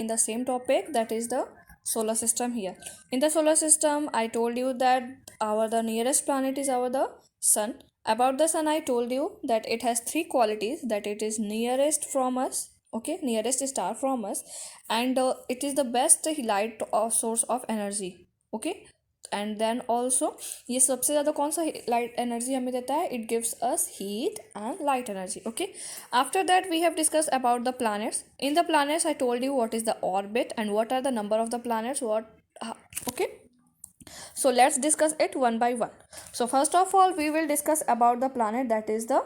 in the same topic, that is the solar system. Here in the solar system, I told you that the nearest planet is the sun. About the sun, I told you that it has three qualities, that it is nearest from us, okay, nearest star from us, and it is the best light source of energy, okay. And then also ये सबसे ज़्यादा कौन सा light energy हमें देता है, it gives us heat and light energy, okay. After that we have discuss about the planets. In the planets I told you what is the orbit and what are the number of the planets, okay. So let's discuss it one by one. So first of all we will discuss about the planet, that is the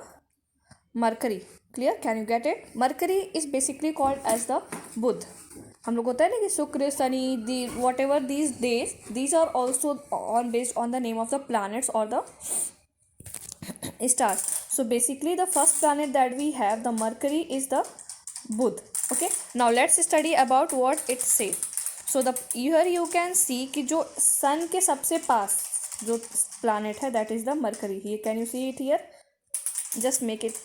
Mercury. Clear? Can you get it? Mercury is basically called as the Budh. हम लोग होता है ना कि Shukra, Shani, the whatever these days, these are also on based on the name of the planets और the stars. So basically the first planet that we have, the Mercury, is the Budh, okay. Now let's study about what it says. So the here you can see कि जो सन के सबसे पास जो planet है, that is the Mercury. Here can you see it here? Just make it,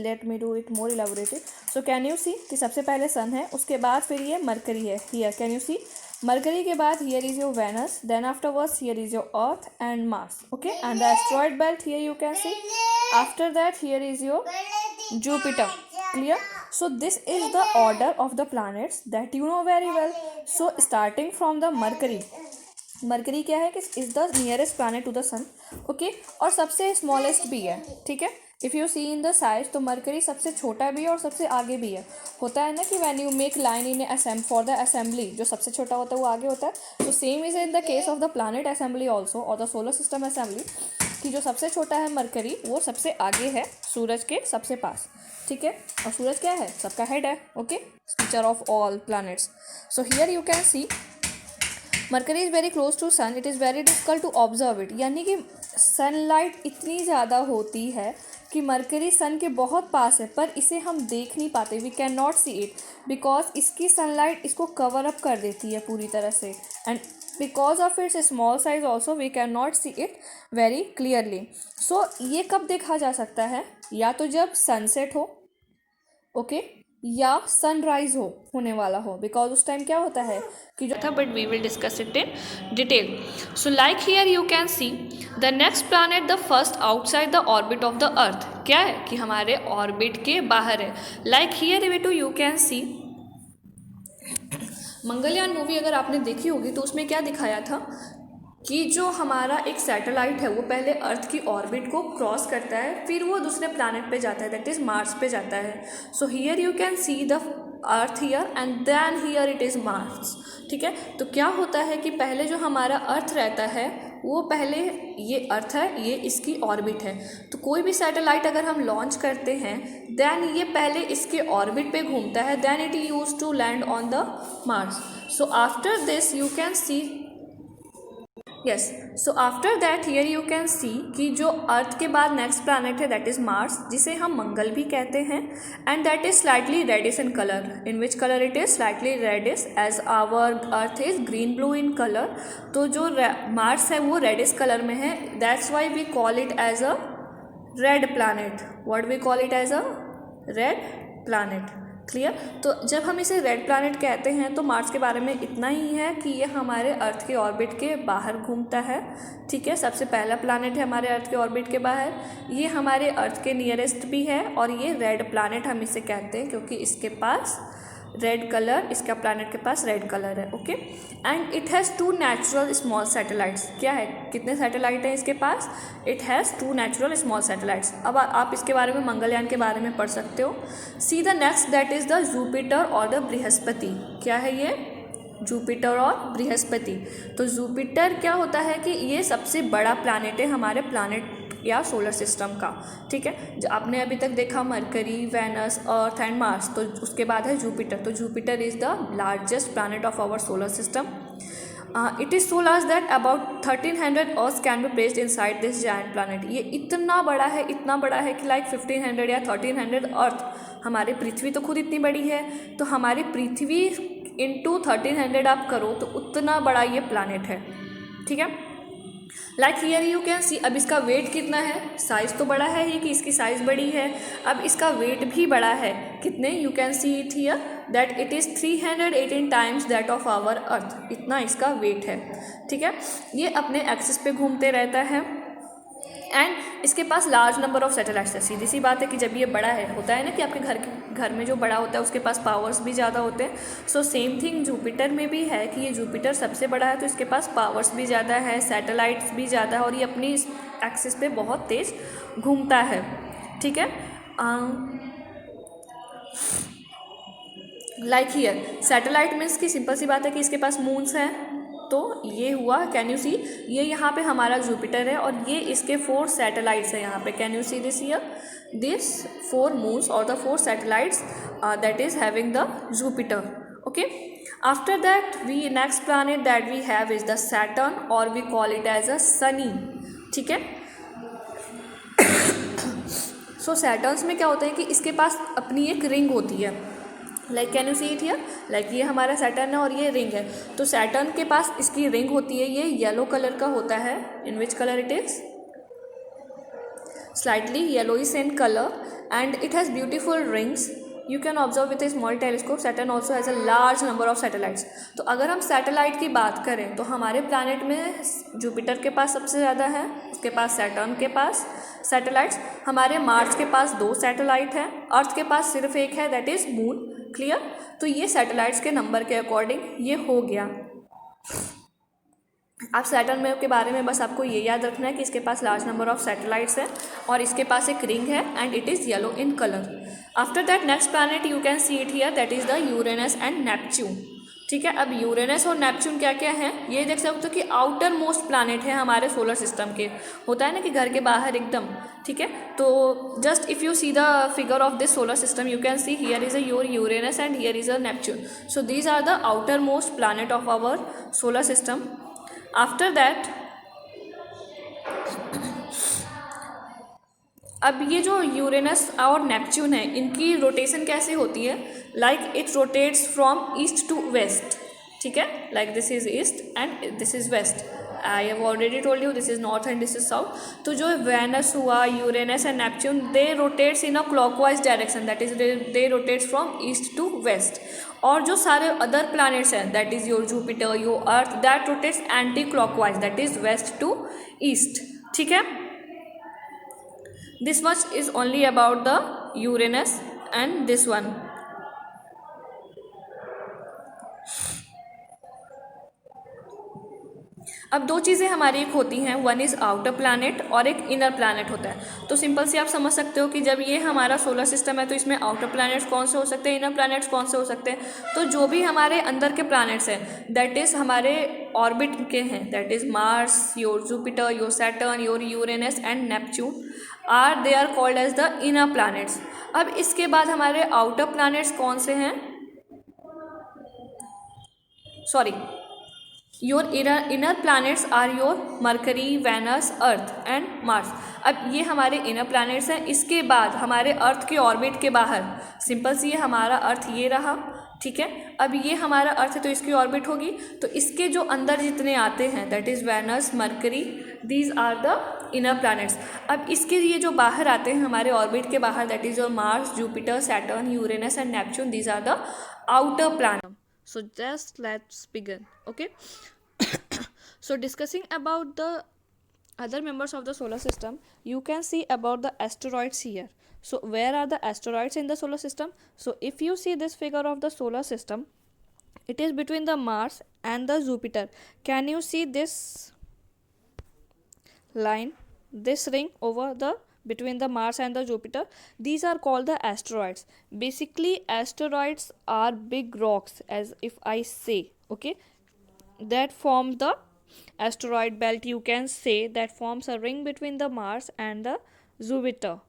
let me do it more elaborated. So can you see कि सबसे पहले सन है, उसके बाद फिर ये मरकरी है. Here can you see mercury के बाद here is your Venus, then afterwards here is your Earth and Mars, okay, and the asteroid belt here you can see. After that here is your Jupiter. Clear? So this is the order of the planets that you know very well. So starting from the Mercury क्या है कि is the nearest planet to the sun, okay, और सबसे smallest भी है, ठीक है. If you see in the size, तो मरकरी सबसे छोटा भी है और सबसे आगे भी है. होता है ना कि when you make line in for the assembly, जो सबसे छोटा होता है वो आगे होता है. तो same is in the case of the planet assembly also, और द सोलर सिस्टम असेंबली, कि जो सबसे छोटा है मरकरी, वो सबसे आगे है सूरज के सबसे पास, ठीक है. और सूरज क्या है, सबका हेड है, okay, teacher of all planets. So here you can see Mercury is very close to sun, it is very difficult to observe it. यानी कि सनलाइट इतनी ज़्यादा होती है कि मरकरी सन के बहुत पास है, पर इसे हम देख नहीं पाते, we can not see it, because इसकी सनलाइट इसको कवर अप कर देती है पूरी तरह से, and because of its small size also we can not see it very clearly. So ये कब देखा जा सकता है, या तो जब सनसेट हो, ओके, या सनराइज होने वाला हो, बिकॉज उस टाइम क्या होता है कि जो था, but we will discuss it in detail. So like here you can see the next planet, the first outside the orbit of the earth. क्या है कि हमारे ऑर्बिट के बाहर है. Like here you can see Mangalyaan movie अगर आपने देखी होगी तो उसमें क्या दिखाया था कि जो हमारा एक सैटेलाइट है वो पहले अर्थ की ऑर्बिट को क्रॉस करता है, फिर वो दूसरे प्लैनेट पे जाता है, दैट इज़ मार्स पे जाता है. So here you can see the earth here and then here it is Mars, ठीक है. तो क्या होता है कि पहले जो हमारा अर्थ रहता है वो पहले ये अर्थ है, ये इसकी ऑर्बिट है. तो कोई भी सैटेलाइट अगर हम लॉन्च करते हैं, देन ये पहले इसके ऑर्बिट पे घूमता है, then it use to land on the Mars. So after this you can see yes, so after that here you can see कि जो अर्थ के बाद नेक्स्ट प्लैनेट है, दैट इज़ मार्स, जिसे हम मंगल भी कहते हैं, and that is slightly reddish in colour. In which colour it is slightly reddish, as our earth is green blue in colour. तो जो मार्स है वो रेडिश कलर में है, that's why we call it as a red planet. What we call it as a red planet. Clear. तो जब हम इसे रेड प्लैनेट कहते हैं तो मार्स के बारे में इतना ही है कि ये हमारे अर्थ के ऑर्बिट के बाहर घूमता है, ठीक है. सबसे पहला प्लैनेट है हमारे अर्थ के ऑर्बिट के बाहर, ये हमारे अर्थ के नियरेस्ट भी है, और ये रेड प्लैनेट हम इसे कहते हैं क्योंकि इसके पास रेड कलर, इसका प्लैनेट के पास रेड कलर है, okay. And it has 2 natural small satellites. क्या है, कितने सैटेलाइट हैं इसके पास, it has 2 natural small satellites. अब आप इसके बारे में मंगलयान के बारे में पढ़ सकते हो. सी the next, that is the Jupiter और द बृहस्पति. क्या है ये, जुपिटर और बृहस्पति. तो जुपिटर क्या होता है कि ये सबसे बड़ा प्लैनेट है हमारे प्लैनेट या सोलर सिस्टम का, ठीक है. जो आपने अभी तक देखा Mercury, Venus, earth and Mars, तो उसके बाद है जुपिटर. तो Jupiter is the largest planet of our solar system. It is so large that about 1300 earth can be placed inside this giant planet. ये इतना बड़ा है, इतना बड़ा है कि लाइक 1500 या 1300 अर्थ. हमारी पृथ्वी तो खुद इतनी बड़ी है, तो हमारी पृथ्वी इंटू 1300 आप करो तो उतना बड़ा ये प्लैनेट है, ठीक है. लाइक हियर यू कैन सी, अब इसका वेट कितना है, साइज़ तो बड़ा है ही कि इसकी साइज़ बड़ी है, अब इसका वेट भी बड़ा है, कितने, you can see it here that it is 318 times that of our earth, इतना इसका वेट है, ठीक है। ये अपने एक्सिस पे घूमते रहता है एंड इसके पास लार्ज नंबर ऑफ सैटेलाइट्स है। सीधी सी बात है कि जब ये बड़ा है, होता है ना कि आपके घर में जो बड़ा होता है उसके पास पावर्स भी ज़्यादा होते हैं। सो सेम थिंग जुपिटर में भी है कि ये जुपिटर सबसे बड़ा है तो इसके पास पावर्स भी ज़्यादा है, सैटेलाइट्स भी ज़्यादा है और ये अपनी एक्सिस पे बहुत तेज़ घूमता है, ठीक है। लाइक हियर सैटेलाइट मीन्स की सिंपल सी बात है कि इसके पास मून्स हैं, तो ये हुआ, कैन यू सी, ये यहाँ पे हमारा जुपिटर है और ये इसके 4 सैटेलाइट्स हैं यहाँ पे, can you see this here, this 4 moons और the 4 satellites that is having the Jupiter, okay. After that we next planet that we have is the Saturn और we call it as a sunny, ठीक है। सो Saturn's में क्या होता है कि इसके पास अपनी एक रिंग होती है, like can you C it here, like ये हमारा सैटर्न है और ये रिंग है, तो सैटर्न के पास इसकी रिंग होती है, ये येलो कलर का होता है, in which colour it is, slightly yellowish in colour and it has beautiful rings, you can observe with a small telescope, Saturn also has a large number of satellites. तो अगर हम satellite की बात करें तो हमारे प्लैनेट में Jupiter के पास सबसे ज़्यादा है, उसके पास सैटर्न के पास सैटेलाइट्स, हमारे मार्स के पास 2 सैटेलाइट है, अर्थ के पास सिर्फ एक है दैट इज़ मून, क्लियर। तो ये सैटेलाइट्स के नंबर के अकॉर्डिंग ये हो गया। आप सैटर्न में के बारे में बस आपको ये याद रखना है कि इसके पास लार्ज नंबर ऑफ सैटेलाइट्स है और इसके पास एक रिंग है and it is yellow in colour. After that next planet you can see it here that is the Uranus and Neptune, ठीक है। अब यूरेनस और नेपच्यून क्या क्या है ये देख सकते हो कि आउटर मोस्ट प्लैनेट है हमारे सोलर सिस्टम के, होता है ना कि घर के बाहर एकदम, ठीक है। तो just if you see the figure of this solar system you can see here is a your Uranus and here is a Neptune, so these are the outer most planet of our solar system. After that अब ये जो Uranus और Neptune है इनकी rotation कैसे होती है, like it rotates from east to west, ठीक है, like this is east and this is west, I have already told you this is north and this is south. तो जो वेनस हुआ, Uranus and Neptune, they rotates in a clockwise direction, that is they rotates from east to west. और जो सारे other planets हैं that is your Jupiter, your earth, that rotates anti clockwise, that is west to east, ठीक है। This much is only about the Uranus and this one. अब 2 चीज़ें हमारी एक होती हैं, वन इज़ आउटर प्लैनेट और एक इनर प्लैनेट होता है। तो सिंपल से आप समझ सकते हो कि जब ये हमारा सोलर सिस्टम है तो इसमें आउटर प्लैनेट्स कौन से हो सकते हैं, इनर प्लैनेट्स कौन से हो सकते हैं। तो जो भी हमारे अंदर के प्लैनेट्स हैं दैट इज़ हमारे ऑर्बिट के हैं, that is Mars, your Jupiter, your Saturn, your Uranus and Neptune they are called as the inner planets. अब इसके बाद हमारे आउटर प्लैनेट्स कौन से हैं, sorry, your inner planets are your Mercury, Venus, earth and Mars. अब ये हमारे इनर प्लैनेट्स हैं। इसके बाद हमारे अर्थ के ऑर्बिट के बाहर, सिंपल सी, ये हमारा अर्थ ये रहा, ठीक है। अब ये हमारा अर्थ है तो इसकी ऑर्बिट होगी, तो इसके जो अंदर जितने आते हैं that is Venus, Mercury, these are the inner planets. अब इसके ये जो बाहर आते हैं हमारे ऑर्बिट के बाहर that is your Mars, Jupiter, Saturn, Uranus and Neptune, these are the outer planet. So just let's begin, okay? So discussing about the other members of the solar system, you can see about the asteroids here. So where are the asteroids in the solar system? So if you see this figure of the solar system, it is between the Mars and the Jupiter. Can you see this line, this ring over the between the Mars and the Jupiter? These are called the asteroids. Basically asteroids are big rocks, as if I say, okay, that form the asteroid belt, you can say, that forms a ring between the Mars and the Jupiter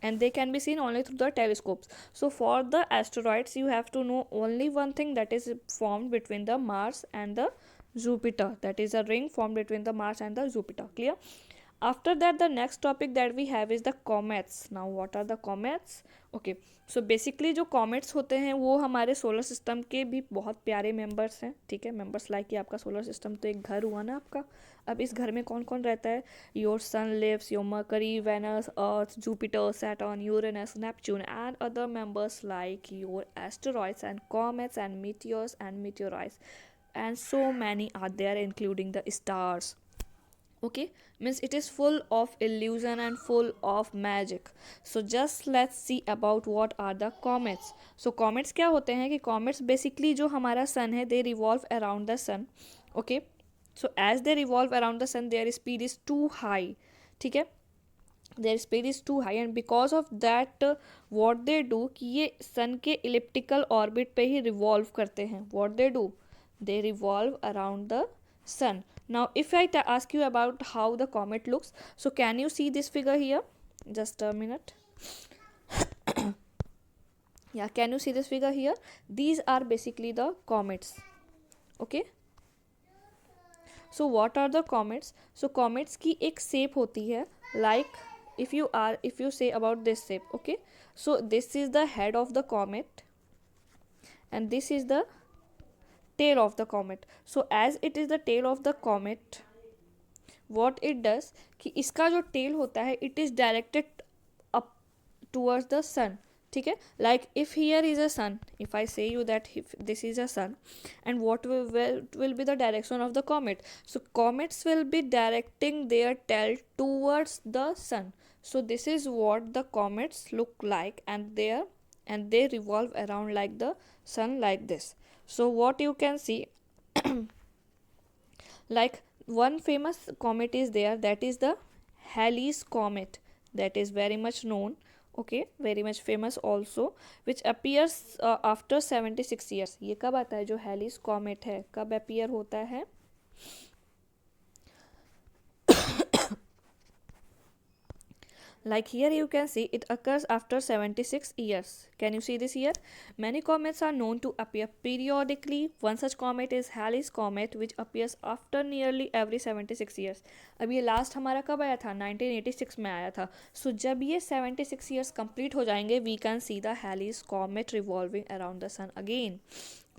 and they can be seen only through the telescopes. So for the asteroids you have to know only one thing, that is formed between the Mars and the Jupiter, that is a ring formed between the Mars and the Jupiter, clear? After that, the next topic that we have is the comets. Now what are the comets? Okay, so basically जो comets होते हैं वो हमारे solar system के भी बहुत प्यारे members हैं, ठीक है. मेंबर्स लाइक कि आपका सोलर सिस्टम तो एक घर हुआ ना आपका. अब इस घर में कौन कौन रहता है? Your sun lives, your Mercury, Venus, Earth, Jupiter, Saturn, Uranus, Neptune and other members like your asteroids and comets and meteors and meteorites, and so many are there including the stars. Okay, means it is full of illusion and full of magic. So just let's see about what are the comets. So comets क्या होते हैं कि comets basically जो हमारा sun है, they revolve around the sun. Okay, so as they revolve around the sun their speed is too high, ठीक है. their speed is too high and because of that what they do कि ये sun के elliptical orbit पे ही revolve करते हैं. What they do, they revolve around the sun. Now if I ask you about how the comet looks, so can you see this figure here? Just a minute. Yeah, can you see this figure here? These are basically the comets. Okay, so what are the comets? So comets की एक shape होती है like if you say about this shape. Okay, so this is the head of the comet and this is the tail of the comet. So as it is the tail of the comet, what it does कि इसका जो tail होता है it is directed up towards the sun, ठीक है. like if here is a sun, if I say you that if this is a sun, and what will be the direction of the comet? So comets will be directing their tail towards the sun. So this is what the comets look like, and they revolve around like the sun like this. So what you can see like one famous comet is there, that is the Halley's comet, that is very much known. Okay, very much famous also, which appears after 76 years. ये कब आता है जो Halley's comet है, कब appear होता है? Like here you can see it occurs after 76 years. Can you see this here? Many comets are known to appear periodically. One such comet is Halley's comet which appears after nearly every 76 years. अब ये last हमारा कब आया था? 1986 में आया था. सो जब ये 76 years कंप्लीट हो जाएंगे we can see the Halley's comet revolving around the sun again.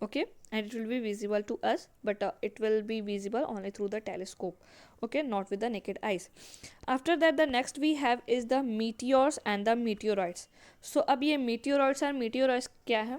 Okay, and it will be visible to us, but it will be visible only through the telescope. Okay, not with the naked eyes. After that the next we have is the meteors and the meteorites. So अब ये meteoroids and meteorites क्या है?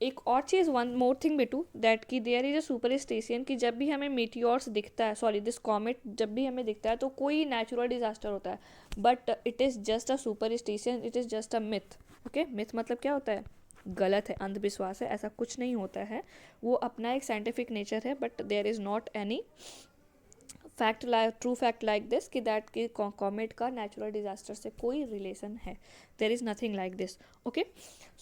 एक और चीज़, one more thing बेटू, that कि there is a superstition कि जब भी हमें मीटियोर्स दिखता है, सॉरी दिस कॉमेट जब भी हमें दिखता है तो कोई नेचुरल डिजास्टर होता है, but it is just a superstition, it is just a myth. Okay, myth मतलब क्या होता है? गलत है, अंधविश्वास है, ऐसा कुछ नहीं होता है. वो अपना एक साइंटिफिक नेचर है, but there is not any fact true fact like this कि दैट कि कॉमेट का नेचुरल डिजास्टर से कोई रिलेशन है. There is nothing like this. Okay,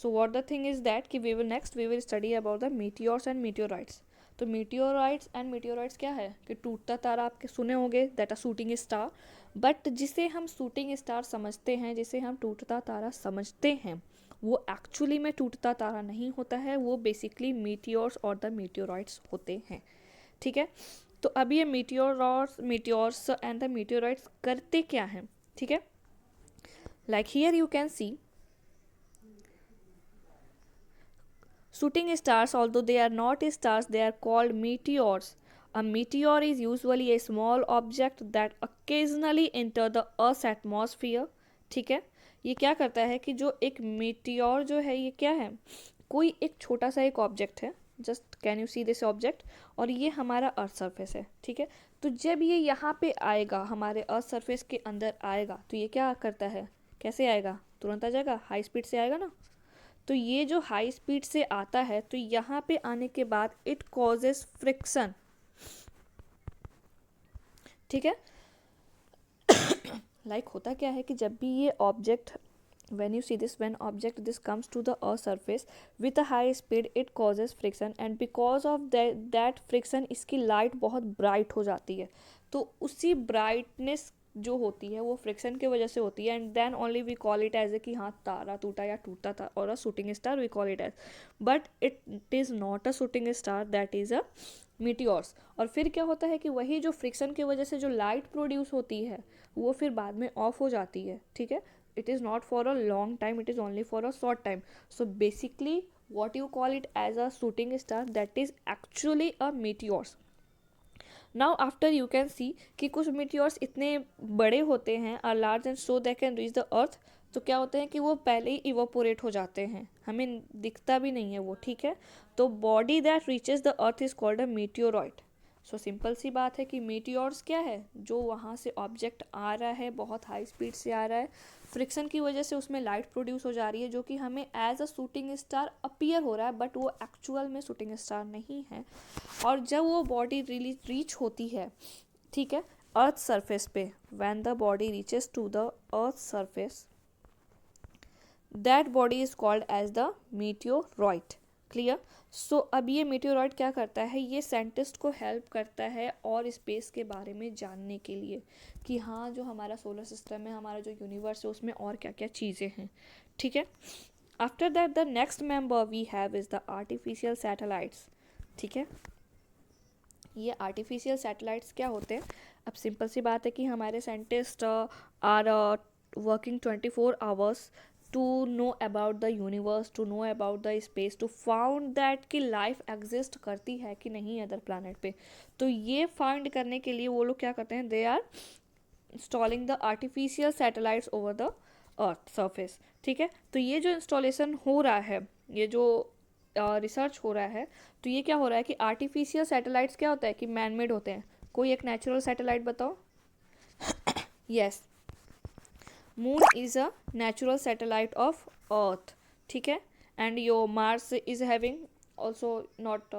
so what the thing is that कि we will study about the meteors and meteorites. तो meteorites and meteorites क्या है कि टूटता तारा आपके सुने होंगे, that a shooting star. But जिसे हम शूटिंग स्टार समझते हैं, जिसे हम टूटता तारा समझते हैं, वो एक्चुअली में टूटता तारा नहीं होता है, वो बेसिकली मीटियोर्स और द मीटियोराइट्स होते हैं. ठीक है, तो अब ये मीटियोर्स एंड द मीटियोराइट्स करते क्या हैं? ठीक है, like here you can C shooting stars, although they are not stars, they are called meteors. A meteor is usually a small object that occasionally enter the Earth's atmosphere. ठीक है, ये क्या करता है कि जो एक मीटियोर जो है ये क्या है? कोई एक छोटा सा एक ऑब्जेक्ट है. Just can you see this object, और ये हमारा अर्थ सरफेस है. ठीक है, तो जब ये यहाँ पे आएगा, हमारे अर्थ सरफेस के अंदर आएगा, तो ये क्या करता है? कैसे आएगा? तुरंत आ जाएगा, हाई स्पीड से आएगा ना. तो ये जो हाई स्पीड से आता है, तो यहाँ पे आने के बाद इट कॉजेस फ्रिक्शन. ठीक है, लाइक होता क्या है कि जब भी ये object, when you see this, when object this comes to the earth surface with a high speed, it causes friction, and because of that friction इसकी लाइट बहुत ब्राइट हो जाती है. तो उसी ब्राइटनेस जो होती है वो फ्रिक्शन की वजह से होती है, and then only we call it as a कि हाँ तारा टूटा या टूटा था, और a shooting star we call it as. But it is not a shooting star, that is a meteors. और फिर क्या होता है कि वही जो फ्रिक्शन की वजह से जो लाइट प्रोड्यूस होती है वो फिर बाद में ऑफ हो जाती है, ठीक है। It is not for a long time, it is only for a short time. So basically what you call it as a shooting star, that is actually a meteors. Now after you can see कि कुछ meteors इतने बड़े होते हैं are large and so they can reach the earth, तो क्या होते हैं कि वो पहले ही इवोपोरेट हो जाते हैं, हमें दिखता भी नहीं है वो, ठीक है। तो body that reaches the earth is called a meteoroid. So simple सी बात है कि मीटियोर्स क्या है, जो वहाँ से ऑब्जेक्ट आ रहा है, बहुत हाई स्पीड से आ रहा है, फ्रिक्शन की वजह से उसमें लाइट प्रोड्यूस हो जा रही है, जो कि हमें as a shooting star appear हो रहा है, बट वो एक्चुअल में शूटिंग स्टार नहीं है। और जब वो बॉडी रीच होती है, ठीक है, अर्थ सरफेस पे, when the body reaches to the earth surface, that body is called as the meteoroid. Clear. So अब ये मीटियोरॉइड क्या करता है, ये साइंटिस्ट को हेल्प करता है और स्पेस के बारे में जानने के लिए कि हाँ जो हमारा सोलर सिस्टम है, हमारा जो यूनिवर्स है, उसमें और क्या क्या चीज़ें हैं, ठीक है। After that the next member we have is the artificial satellites, ठीक है। ये आर्टिफिशियल सैटेलाइट्स क्या होते हैं, अब सिंपल सी बात है कि हमारे scientist are working 24 hours to know about the universe, to know about the space, to found that कि life exist करती है कि नहीं अदर planet पे। तो ये find करने के लिए वो लोग क्या करते हैं, they are installing the artificial satellites over the earth surface, ठीक है। तो ये जो इंस्टॉलेशन हो रहा है, ये जो रिसर्च हो रहा है, तो ये क्या हो रहा है कि आर्टिफिशियल सैटेलाइट्स क्या होता है कि मैन मेड होते हैं। कोई एक नेचुरल सैटेलाइट बताओ। Yes, moon is a natural satellite of earth, ठीक है। And your Mars is having also not,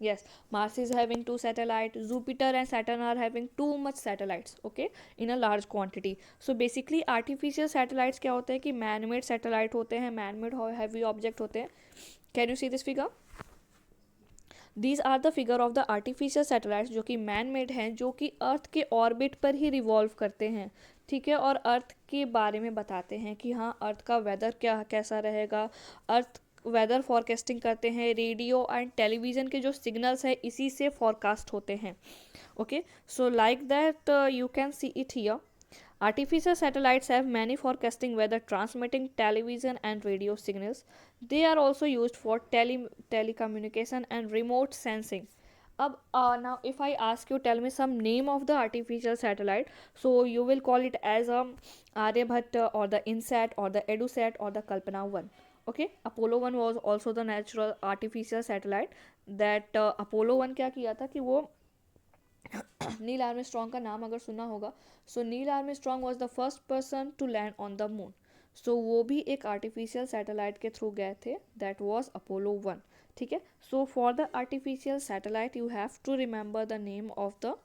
yes, Mars is having 2 satellites, Jupiter and Saturn are having too much satellites, okay, in a large quantity. So basically artificial satellites क्या होते हैं कि man made satellite होते हैं, man made heavy object होते हैं। Can you see this figure? These are the figure of the artificial satellites जो कि man made हैं, जो कि अर्थ के ऑर्बिट पर ही रिवॉल्व करते हैं, ठीक है। और अर्थ के बारे में बताते हैं कि हाँ अर्थ का वेदर क्या कैसा रहेगा, अर्थ वेदर फॉरकास्टिंग करते हैं, रेडियो एंड टेलीविज़न के जो सिग्नल्स हैं इसी से फॉरकास्ट होते हैं, okay. So like that you can see it here, artificial satellites have many forecasting weather, transmitting television and radio signals. They are also used for telecommunication and remote sensing. अब now if I ask you, tell me some name of the artificial satellite, so you will call it as Aryabhat or the INSAT or the EduSat or the Kalpana 1. Okay, Apollo 1 was also the natural artificial satellite that Apollo 1 क्या किया था कि वो Neil Armstrong का नाम अगर सुना होगा, so Neil Armstrong was the first person to land on the moon. So वो भी एक आर्टिफिशियल सैटेलाइट के थ्रू गए थे, दैट वॉज अपोलो 1, ठीक है। So for the artificial satellite you have to remember the name of the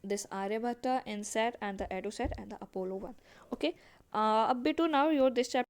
this Aryabhatta, INSAT and the EduSat and the Apollo 1, okay. Up to now your this chapter